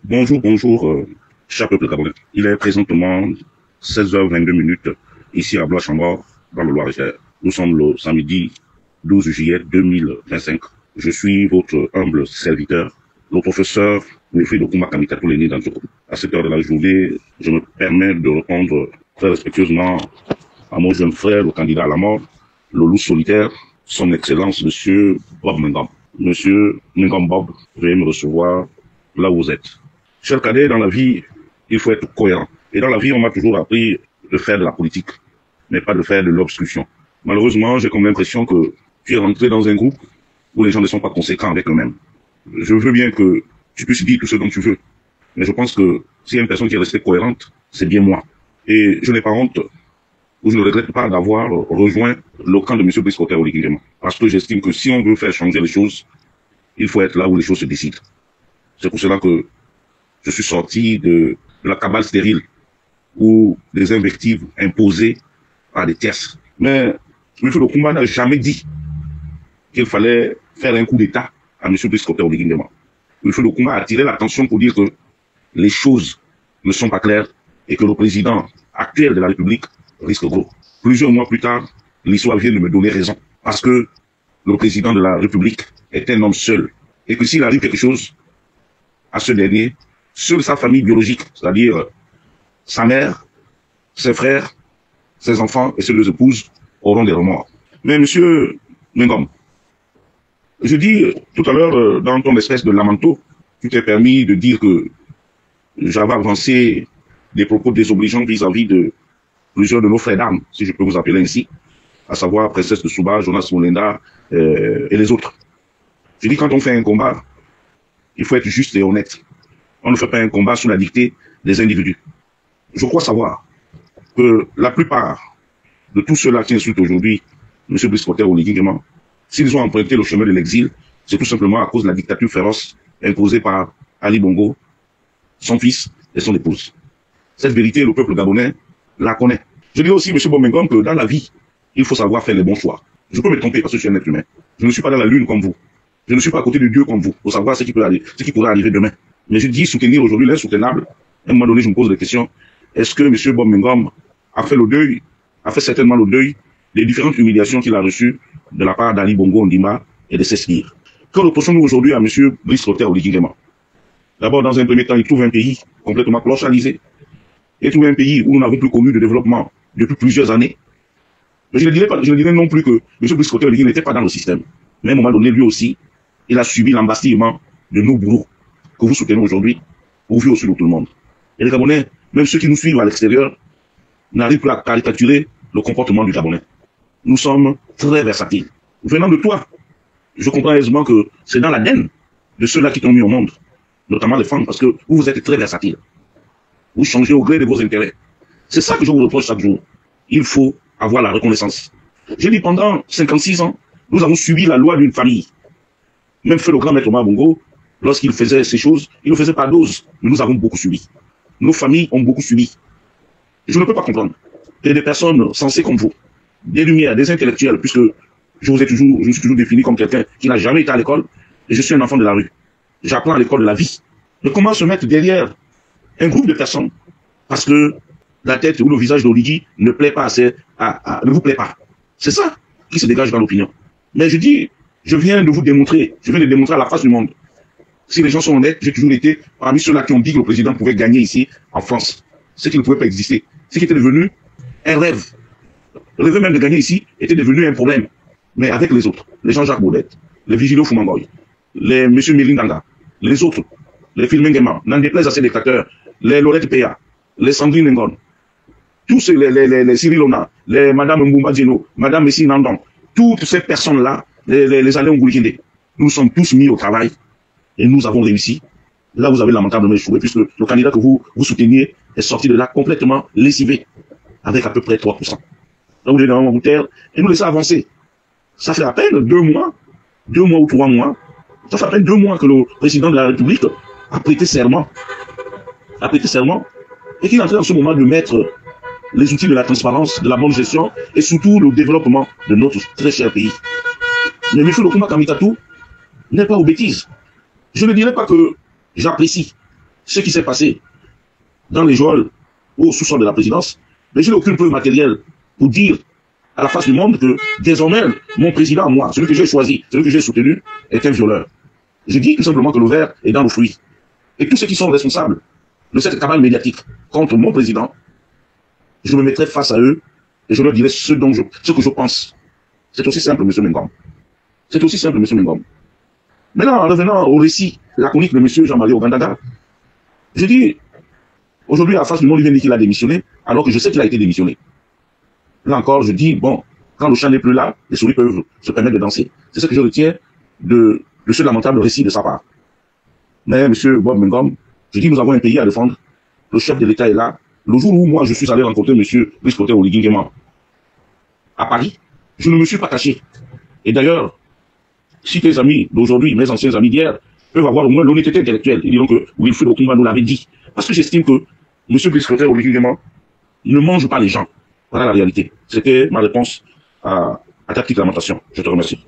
Bonjour, bonjour, cher peuple gabonais. Il est présentement 16h22 ici à Blois-Chambord, dans le Loir-et-Cher. Nous sommes le samedi 12 juillet 2025. Je suis votre humble serviteur, le professeur Wilfried Okuma Kamikatou Leni Danjoko. À cette heure de la journée, je me permets de répondre très respectueusement à mon jeune frère, le candidat à la mort, le loup solitaire, son excellence, monsieur Bob Mengam. Monsieur Mengam Bob, veuillez me recevoir là où vous êtes. Cher cadet, dans la vie, il faut être cohérent. Et dans la vie, on m'a toujours appris de faire de la politique, mais pas de faire de l'obstruction. Malheureusement, j'ai comme l'impression que tu es rentré dans un groupe où les gens ne sont pas conséquents avec eux-mêmes. Je veux bien que tu puisses dire tout ce dont tu veux, mais je pense que s'il y a une personne qui est restée cohérente, c'est bien moi. Et je n'ai pas honte, ou je ne regrette pas d'avoir rejoint le camp de M. Brice Oligui Nguema. Parce que j'estime que si on veut faire changer les choses, il faut être là où les choses se décident. C'est pour cela que je suis sorti de la cabale stérile ou des invectives imposées par des tierces. Mais M. Oligui n'a jamais dit qu'il fallait faire un coup d'État à M. Brice Oligui Nguema. M. Oligui a attiré l'attention pour dire que les choses ne sont pas claires et que le président actuel de la République risque gros. Plusieurs mois plus tard, l'histoire vient de me donner raison. Parce que le président de la République est un homme seul. Et que s'il arrive quelque chose à ce dernier, seule sa famille biologique, c'est-à-dire sa mère, ses frères, ses enfants et ses deux épouses auront des remords. Mais monsieur Mengam, je dis tout à l'heure, dans ton espèce de lamento, tu t'es permis de dire que j'avais avancé des propos désobligeants vis-à-vis de plusieurs de nos frères d'armes, si je peux vous appeler ainsi, à savoir Princesse de Souba, Jonas Molenda et les autres. Je dis quand on fait un combat, il faut être juste et honnête. On ne fait pas un combat sous la dictée des individus. Je crois savoir que la plupart de tous ceux-là qui insultent aujourd'hui M. Brice Oligui Nguema, s'ils ont emprunté le chemin de l'exil, c'est tout simplement à cause de la dictature féroce imposée par Ali Bongo, son fils et son épouse. Cette vérité, le peuple gabonais la connaît. Je dis aussi, M. Bomengom, que dans la vie, il faut savoir faire les bons choix. Je peux me tromper parce que je suis un être humain. Je ne suis pas dans la lune comme vous. Je ne suis pas à côté de Dieu comme vous, pour savoir ce qui pourrait arriver demain. Mais je dis soutenir aujourd'hui l'insoutenable. À un moment donné, je me pose des questions. Est-ce que M. Bomengom a fait le deuil, a fait certainement le deuil des différentes humiliations qu'il a reçues de la part d'Ali Bongo Ondimba et de ses sbires? Que reprochons-nous aujourd'hui à M. Brice Oligui Nguema? D'abord, dans un premier temps, il trouve un pays complètement clochalisé. Il trouve un pays où nous n'avons plus connu de développement depuis plusieurs années. Mais je ne dirais non plus que M. Brice Oligui n'était pas dans le système. Mais à un moment donné, lui aussi, il a subi l'embastillement de nos bourreaux que vous soutenez aujourd'hui, au vu aussi de tout le monde. Et les Gabonais, même ceux qui nous suivent à l'extérieur, n'arrivent plus à caricaturer le comportement du Gabonais. Nous sommes très versatiles. Venant de toi, je comprends aisément que c'est dans la haine de ceux-là qui t'ont mis au monde, notamment les femmes, parce que vous êtes très versatiles. Vous changez au gré de vos intérêts. C'est ça que je vous reproche chaque jour. Il faut avoir la reconnaissance. J'ai dit pendant 56 ans, nous avons subi la loi d'une famille. Même fait le grand maître Omar Bongo, lorsqu'il faisait ces choses, il ne faisait pas dose, mais nous avons beaucoup subi. Nos familles ont beaucoup subi. Je ne peux pas comprendre que des personnes sensées comme vous, des lumières, des intellectuels, puisque je me suis toujours défini comme quelqu'un qui n'a jamais été à l'école, et je suis un enfant de la rue. J'apprends à l'école de la vie. Mais comment se mettre derrière un groupe de personnes parce que la tête ou le visage d'Oligui ne plaît pas ne vous plaît pas. C'est ça qui se dégage dans l'opinion. Mais je dis, je viens de démontrer à la face du monde. Si les gens sont honnêtes, j'ai toujours été parmi ceux-là qui ont dit que le président pouvait gagner ici, en France. Ce qui ne pouvait pas exister. Ce qui était devenu un rêve. Rêver même de gagner ici était devenu un problème. Mais avec les autres, les Jean-Jacques Baudet, les Vigilio Fumangoy, les M. Milindanga, les autres, les Philmin Nguema, n'en déplaise à ces dictateurs, les Lorette Péa, les Sandrine Ngon, tous les Cyril Ona, les Madame Mboumba Djeno, Madame Messi Nandon, toutes ces personnes-là, les Alain Ngoulikinde, nous sommes tous mis au travail et nous avons réussi. Là, vous avez lamentablement échoué, puisque le candidat que vous souteniez est sorti de là complètement lessivé, avec à peu près 3%. Donc, vous allez dans vous taire et nous laisser avancer. Ça fait à peine 2 mois ou 3 mois, ça fait à peine 2 mois que le président de la République a prêté serment, et qu'il est en train en ce moment de mettre les outils de la transparence, de la bonne gestion, et surtout le développement de notre très cher pays. Mais M. Okuma Kamikatou n'est pas aux bêtises. Je ne dirais pas que j'apprécie ce qui s'est passé dans les geôles ou au sous-sol de la présidence, mais je n'ai aucune preuve matérielle pour dire à la face du monde que désormais, mon président, moi, celui que j'ai choisi, celui que j'ai soutenu, est un violeur. Je dis tout simplement que le verre est dans le fruit. Et tous ceux qui sont responsables de cette cabale médiatique contre mon président, je me mettrai face à eux et je leur dirai ce que je pense. C'est aussi simple, M. Mengom. C'est aussi simple, M. Mengom. Maintenant, en revenant au récit laconique de M. Jean-Marie Ogandaga, je dis, aujourd'hui, à la face du monde, il vient dire qu'il a démissionné, alors que je sais qu'il a été démissionné. Là encore, je dis, bon, quand le chat n'est plus là, les souris peuvent se permettre de danser. C'est ce que je retiens de ce lamentable récit de sa part. Mais, M. Bob Mengom, je dis, nous avons un pays à défendre. Le chef de l'État est là. Le jour où moi, je suis allé rencontrer M. Brice-Clotaire Oligui-Nguema à Paris, je ne me suis pas caché. Et d'ailleurs, si tes amis d'aujourd'hui, mes anciens amis d'hier, peuvent avoir au moins l'honnêteté intellectuelle, ils diront que Wilfried Okumba nous l'avait dit. Parce que j'estime que M. Brice-Clotaire Oligui-Nguema ne mange pas les gens. Voilà la réalité. C'était ma réponse à ta petite lamentation. Je te remercie.